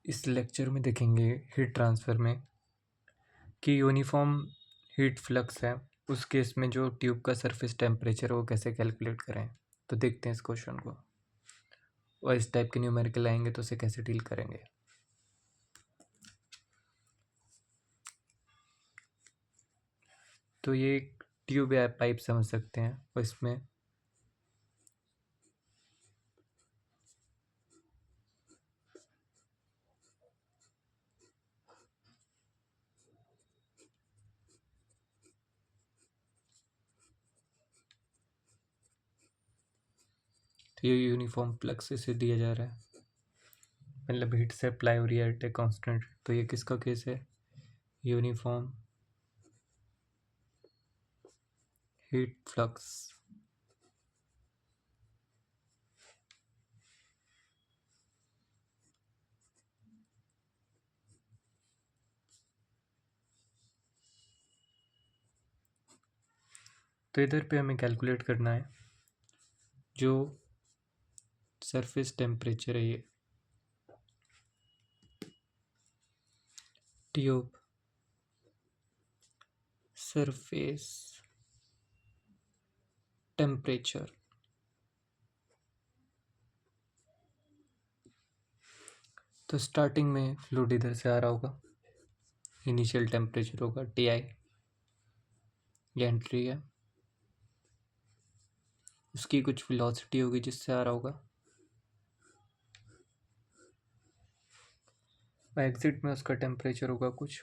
इस लेक्चर में देखेंगे हीट ट्रांसफ़र में कि यूनिफॉर्म हीट फ्लक्स है उस केस में जो ट्यूब का सरफेस टेम्परेचर है वो कैसे कैलकुलेट करें। तो देखते हैं इस क्वेश्चन को, और इस टाइप के न्यूमेरिकल आएंगे तो उसे कैसे डील करेंगे। तो ये एक ट्यूब या पाइप समझ सकते हैं, और इसमें तो ये यूनिफॉर्म फ्लक्स इसे दिया जा रहा है, मतलब हीट से अप्लाई हो रही है एट ए कांस्टेंट। तो ये किसका केस है? Uniform heat flux. तो इधर पे हमें कैलकुलेट करना है जो सरफेस टेम्परेचर है, ये ट्यूब सरफेस टेम्परेचर। तो स्टार्टिंग में फ्लूइड इधर से आ रहा होगा, इनिशियल टेम्परेचर होगा Ti, ये एंट्री है, उसकी कुछ वेलोसिटी होगी जिससे आ रहा होगा, और एग्जिट में उसका टेम्परेचर होगा कुछ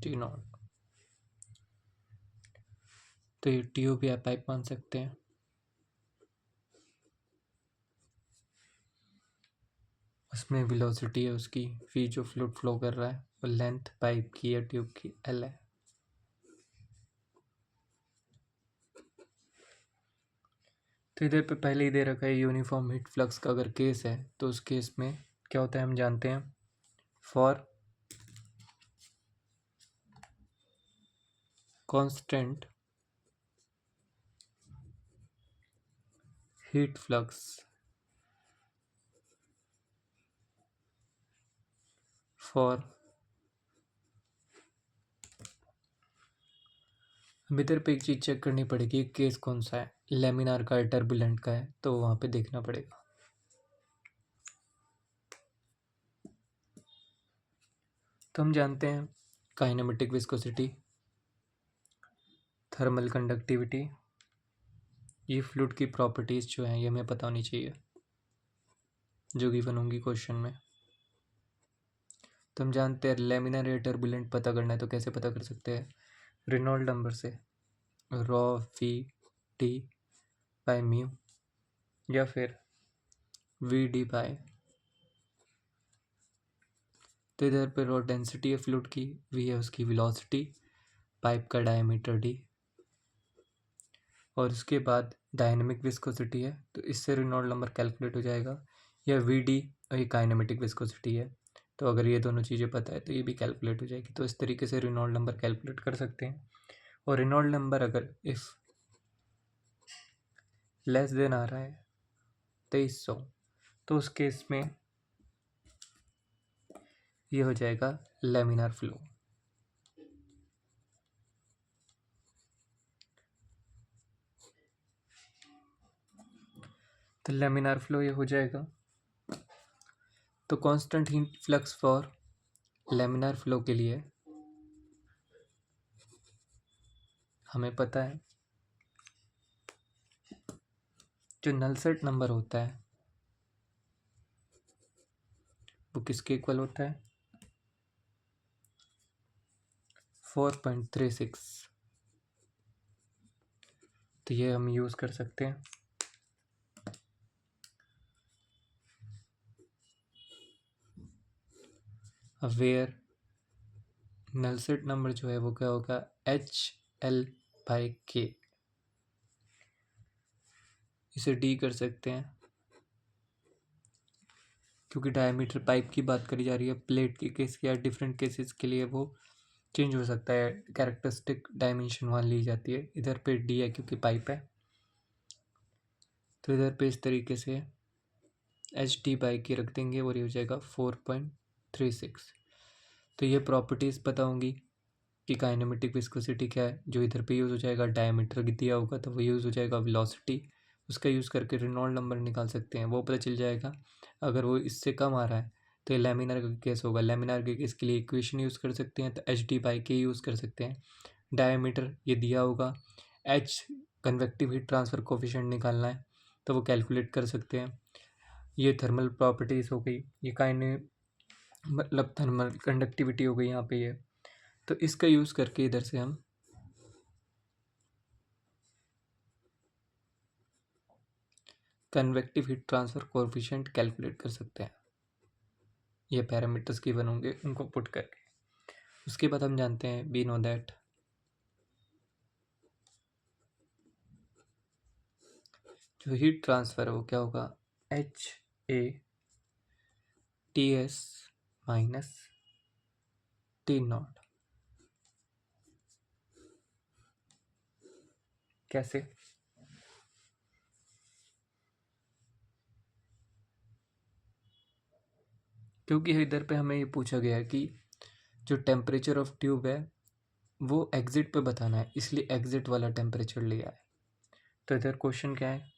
T0। तो ये ट्यूब या पाइप मान सकते हैं। उसमें वेलोसिटी है उसकी v जो फ्लूइड फ्लो कर रहा है, और लेंथ पाइप की या ट्यूब की L है। तो इधर पे पहले ही दे रखा है यूनिफॉर्म हीट फ्लक्स का अगर केस है तो उस केस में क्या होता है हम जानते हैं। For constant heat flux for, अब इधर पे एक चीज़ चेक करनी पड़ेगी केस कौन सा है, लेमिनार का है टर्बुलेंट का है, तो वहाँ पे देखना पड़ेगा। तो हम जानते हैं काइनेमेटिक विस्कोसिटी, थर्मल कंडक्टिविटी, ये फ्लूइड की प्रॉपर्टीज़ जो हैं ये हमें पता होनी चाहिए जो गिवन होंगी क्वेश्चन में। तो हम जानते हैं लेमिनार या टर्बुलेंट पता करना है तो कैसे पता कर सकते हैं, रेनॉल्ड नंबर से, raw we T by mu, या फिर वी डी बाय, तो इधर पे रॉ डेंसिटी है फ्लूइड की, वी है उसकी वेलोसिटी, पाइप का डायमीटर डी, और उसके बाद डायनेमिक विस्कोसिटी है, तो इससे रेनॉल्ड नंबर कैलकुलेट हो जाएगा, या वी डी और ये काइनेमेटिक विस्कोसिटी है, तो अगर ये दोनों चीज़ें पता है तो ये भी कैलकुलेट हो जाएगी। तो इस तरीके से रेनॉल्ड नंबर कैलकुलेट कर सकते हैं। और रेनॉल्ड नंबर अगर इफ़ लेस देन आ रहा है 2300, तो उस केस में ये हो जाएगा लेमिनार फ्लो। तो लेमिनार फ्लो ये हो जाएगा। तो constant heat flux for laminar flow के लिए हमें पता है जो नलसेट नंबर होता है वो किसके इक्वल होता है, 4.36। तो ये हम यूज़ कर सकते हैं। वेयर नलसेट नंबर जो है वो क्या होगा, HL/K, इसे D कर सकते हैं क्योंकि डायमीटर पाइप की बात करी जा रही है। प्लेट के केस या डिफरेंट केसेस के लिए वो चेंज हो सकता है, कैरेक्टरिस्टिक डायमेंशन वहाँ ली जाती है। इधर पे D है क्योंकि पाइप है, तो इधर पे इस तरीके से एच टी बाई के रख देंगे और ये हो जाएगा 4.36। तो ये प्रॉपर्टीज़ पता होंगी कि काइनेमेटिक विस्कोसिटी क्या है। जो इधर पे यूज़ हो जाएगा डायमीटर दिया होगा तो वो यूज़ हो जाएगा वेलोसिटी, उसका यूज़ करके रेनॉल्ड नंबर निकाल सकते हैं, वो पता चल जाएगा। अगर वो इससे कम आ रहा है तो ये लैमिनार का केस होगा। लैमिनार के केस के लिए इक्वेशन यूज़ कर सकते हैं, तो एच डी बाई के यूज़ कर सकते हैं। डायमीटर ये दिया होगा, H convective heat transfer coefficient निकालना है तो वो कैलकुलेट कर सकते हैं। ये थर्मल प्रॉपर्टीज़ हो गई, ये काइने मतलब थर्मल कंडक्टिविटी हो गई यहाँ पे ये। तो इसका यूज़ करके इधर से हम convective heat transfer coefficient calculate कर सकते हैं। ये पैरामीटर्स गिवन होंगे, उनको पुट करके। उसके बाद हम जानते हैं वी नो दैट जो हीट ट्रांसफ़र है वो क्या होगा, H A T S minus T not. कैसे? क्योंकि इधर पे हमें ये पूछा गया है कि जो टेम्परेचर ऑफ ट्यूब है वो एग्जिट पे बताना है, इसलिए एग्जिट वाला टेम्परेचर लिया है। तो इधर क्वेश्चन क्या है,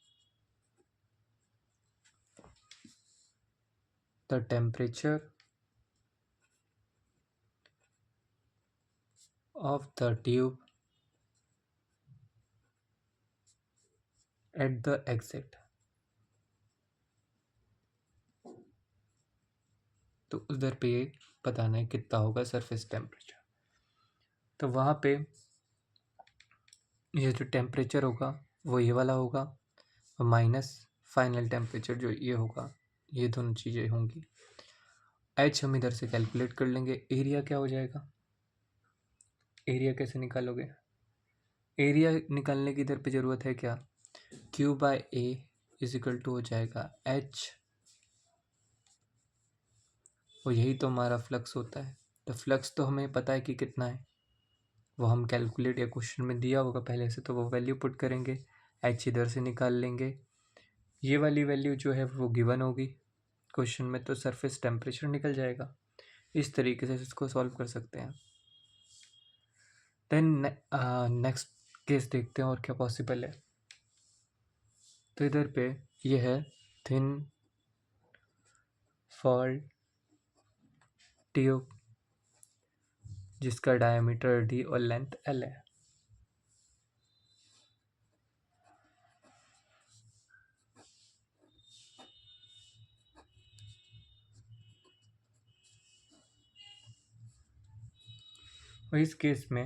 the temperature of the tube at the exit. तो उधर पे ये बताना है कितना होगा सरफेस टेम्परेचर। तो वहाँ पे ये जो टेम्परेचर होगा वो ये वाला होगा और माइनस फाइनल टेम्परेचर जो ये होगा, ये दोनों चीज़ें होंगी। एच हम इधर से कैलकुलेट कर लेंगे। एरिया क्या हो जाएगा, एरिया कैसे निकालोगे? एरिया निकालने की इधर पे ज़रूरत है क्या, Q by A is equal to हो जाएगा एच, और यही तो हमारा फ्लक्स होता है। तो फ्लक्स तो हमें पता है कि कितना है, वो हम कैलकुलेट या क्वेश्चन में दिया होगा पहले से, तो वो वैल्यू पुट करेंगे, एच इधर से निकाल लेंगे। ये वाली वैल्यू जो है वो गिवन होगी क्वेश्चन में, तो सरफेस टेम्परेचर निकल जाएगा। इस तरीके से इसको सॉल्व कर सकते हैं। देन नेक्स्ट केस देखते हैं और क्या पॉसिबल है। तो इधर पे ये है थिन फॉल ट्यूब जिसका डायमीटर डी और लेंथ एल है। और इस केस में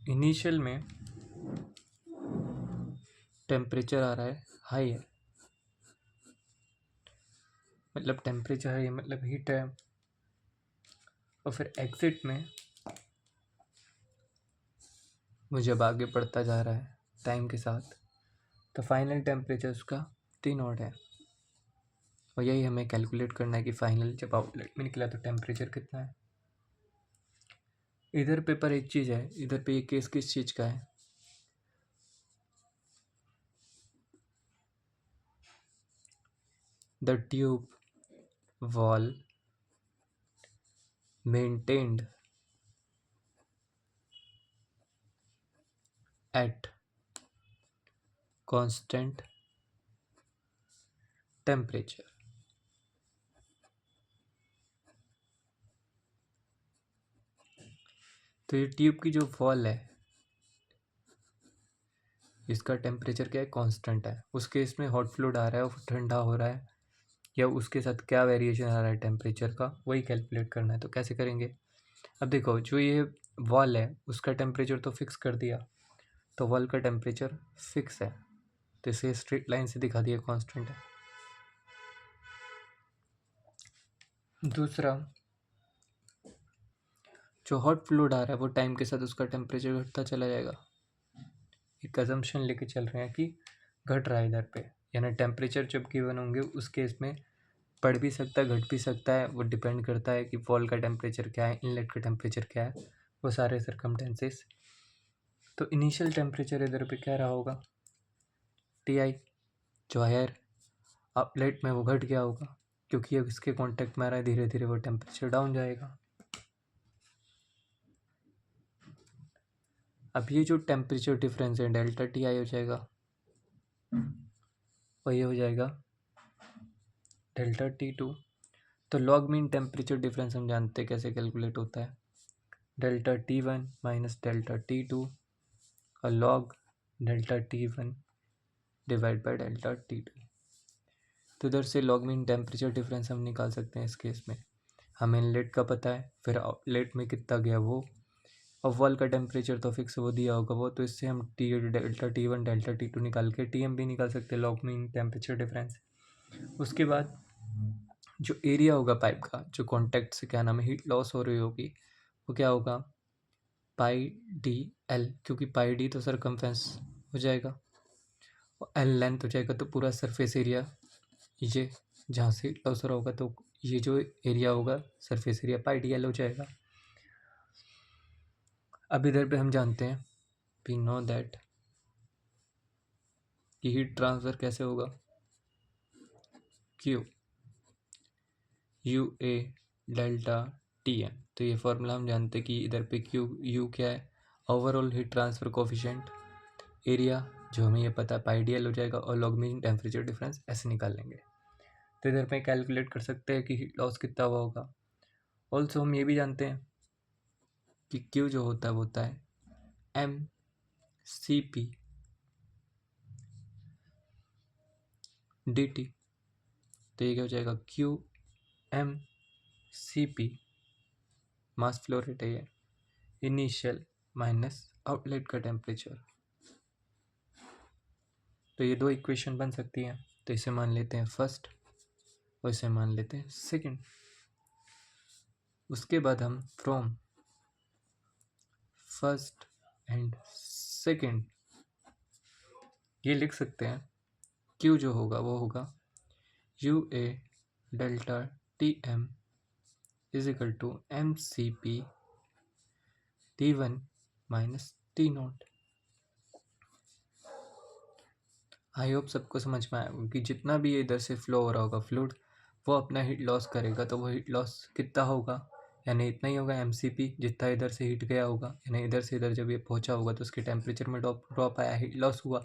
इनिशियल में टेम्परेचर आ रहा है हाई है, मतलब टेम्परेचर है मतलब हीट है, और फिर एग्जिट में वो जब आगे बढ़ता जा रहा है टाइम के साथ तो फाइनल टेम्परेचर उसका टी नॉट है। और यही हमें कैलकुलेट करना है कि फाइनल जब आउटलेट में निकला तो टेम्परेचर कितना है। इधर पे पर एक चीज़ है, इधर पे ये केस किस चीज़ का है, the tube wall maintained at constant temperature. तो ये ट्यूब की जो वॉल है इसका टेम्परेचर क्या है, कांस्टेंट है। उस केस में हॉट फ्लूइड आ रहा है, वो ठंडा हो रहा है, या उसके साथ क्या वेरिएशन आ रहा है टेम्परेचर का, वही कैलकुलेट करना है। तो कैसे करेंगे, अब देखो जो ये वॉल है उसका टेम्परेचर तो फिक्स कर दिया, तो वॉल का टेम्परेचर फिक्स है, तो इसे स्ट्रेट लाइन से दिखा दिया कांस्टेंट है। दूसरा, जो हॉट फ्लूइड आ रहा है वो टाइम के साथ उसका टेम्परेचर घटता चला जाएगा। एक अजम्पशन लेके चल रहे हैं कि घट रहा है इधर पे, यानी टेम्परेचर जब गिवन होंगे उस केस में बढ़ भी सकता है घट भी सकता है, वो डिपेंड करता है कि वॉल का टेम्परेचर क्या है, इनलेट का टेम्परेचर क्या है, वो सारे सरकमटेंसेस। तो इनिशियल टेम्परेचर इधर पे क्या रहा होगा, टी आई, जो हायर आउटलेट में वो घट गया होगा, क्योंकि अब इसके कांटेक्ट में आ रहा है, धीरे धीरे वो टेम्परेचर डाउन जाएगा। अब ये जो टेम्परेचर डिफरेंस है डेल्टा टी आई हो जाएगा, और ये हो जाएगा डेल्टा टी टू। तो लॉग मीन टेम्परेचर डिफरेंस हम जानते हैं कैसे कैलकुलेट होता है, delta T one minus delta T two और log delta T one divide by delta T two. तो इधर से लॉग मीन टेम्परेचर डिफरेंस हम निकाल सकते हैं इस केस में। हमें इनलेट का पता है, फिर आउटलेट में कितना गया वो, और वॉल का टेम्परेचर तो फिक्स वो दिया होगा वो, तो इससे हम T delta T one delta T two निकाल के टी एम भी निकाल सकते हैं, लॉग मीन टेम्परेचर डिफरेंस। उसके बाद जो एरिया होगा पाइप का, जो कॉन्टैक्ट से क्या नाम है हीट लॉस हो रही होगी, वो क्या होगा पाई डी एल, क्योंकि पाई डी तो सरकमफेरेंस हो जाएगा और एल लेंथ हो जाएगा, तो पूरा सरफेस एरिया ये जहाँ से हीट लॉस हो रहा होगा, तो ये जो एरिया होगा surface area pi D L हो जाएगा। अब इधर पे हम जानते हैं वी नो दैट कि हीट ट्रांसफ़र कैसे होगा, Q U A delta T M. तो ये फॉर्मूला हम जानते हैं कि इधर पे क्यू यू क्या है, overall heat transfer coefficient, area जो हमें ये पता है पाई डी एल हो जाएगा, और लॉग मीन टेम्परेचर डिफरेंस ऐसे निकाल लेंगे। तो इधर पे कैलकुलेट कर सकते हैं कि हीट लॉस कितना हुआ होगा। ऑल्सो हम ये भी जानते हैं कि क्यू जो होता है वो होता है M C P D T. तो ये क्या हो जाएगा Q M C P, mass flow rate है ये, इनिशियल माइनस आउटलेट का टेम्परेचर। तो ये दो इक्वेशन बन सकती हैं, तो इसे मान लेते हैं फर्स्ट और इसे मान लेते हैं सेकंड। उसके बाद हम फ्रॉम फर्स्ट एंड सेकंड ये लिख सकते हैं, क्यू जो होगा वो होगा U A delta T M is equal to M C P T one minus T naught. I hope सबको समझ में आया, क्योंकि जितना भी इधर से फ्लो हो रहा होगा फ्लूइड, वो अपना हीट लॉस करेगा, तो वो हीट लॉस कितना होगा, यानी इतना ही होगा एम सी पी, जितना इधर से हीट गया होगा, यानी इधर से इधर जब ये पहुंचा होगा तो उसके टेम्परेचर में ड्रॉप आया, हीट लॉस हुआ,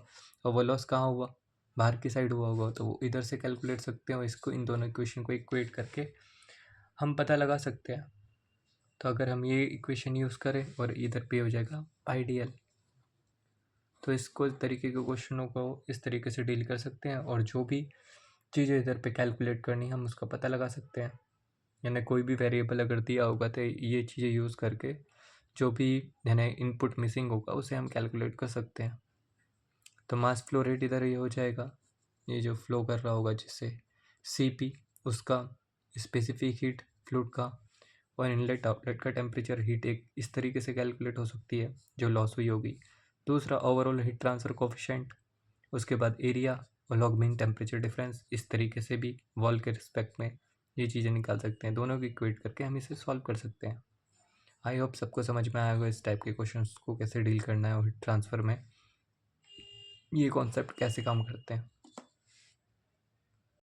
और वो लॉस कहाँ हुआ, बाहर की साइड हुआ होगा, तो वो इधर से कैलकुलेट सकते हैं, इसको इन दोनों इक्वेशन को इक्वेट करके हम पता लगा सकते हैं। तो अगर हम ये इक्वेशन यूज़ करें और इधर पे हो जाएगा पाई डी एल, तो इसको इस तरीके के क्वेश्चनों को इस तरीके से डील कर सकते हैं, और जो भी चीज़ें इधर पे कैलकुलेट करनी हम उसका पता लगा सकते हैं। यानी कोई भी वेरिएबल अगर दिया होगा तो ये चीज़ें यूज़ करके जो भी यानी इनपुट मिसिंग होगा उसे हम कैलकुलेट कर सकते हैं। तो मास फ्लो रेट इधर ये हो जाएगा, ये जो फ्लो कर रहा होगा जिससे सी पी, उसका स्पेसिफिक हीट फ्लूइड का, और इनलेट आउटलेट का टेम्परेचर हीट एक इस तरीके से कैलकुलेट हो सकती है जो लॉस हुई होगी। दूसरा ओवरऑल हीट ट्रांसफ़र कोफिशिएंट, उसके बाद एरिया और लॉग मीन टेम्परेचर डिफरेंस, इस तरीके से भी वॉल के रिस्पेक्ट में ये चीज़ें निकाल सकते हैं। दोनों की इक्वेट करके हम इसे सॉल्व कर सकते हैं। आई होप सबको समझ में आया होगा इस टाइप के क्वेश्चंस को कैसे डील करना है और हीट ट्रांसफ़र में ये कॉन्सेप्ट कैसे काम करते हैं।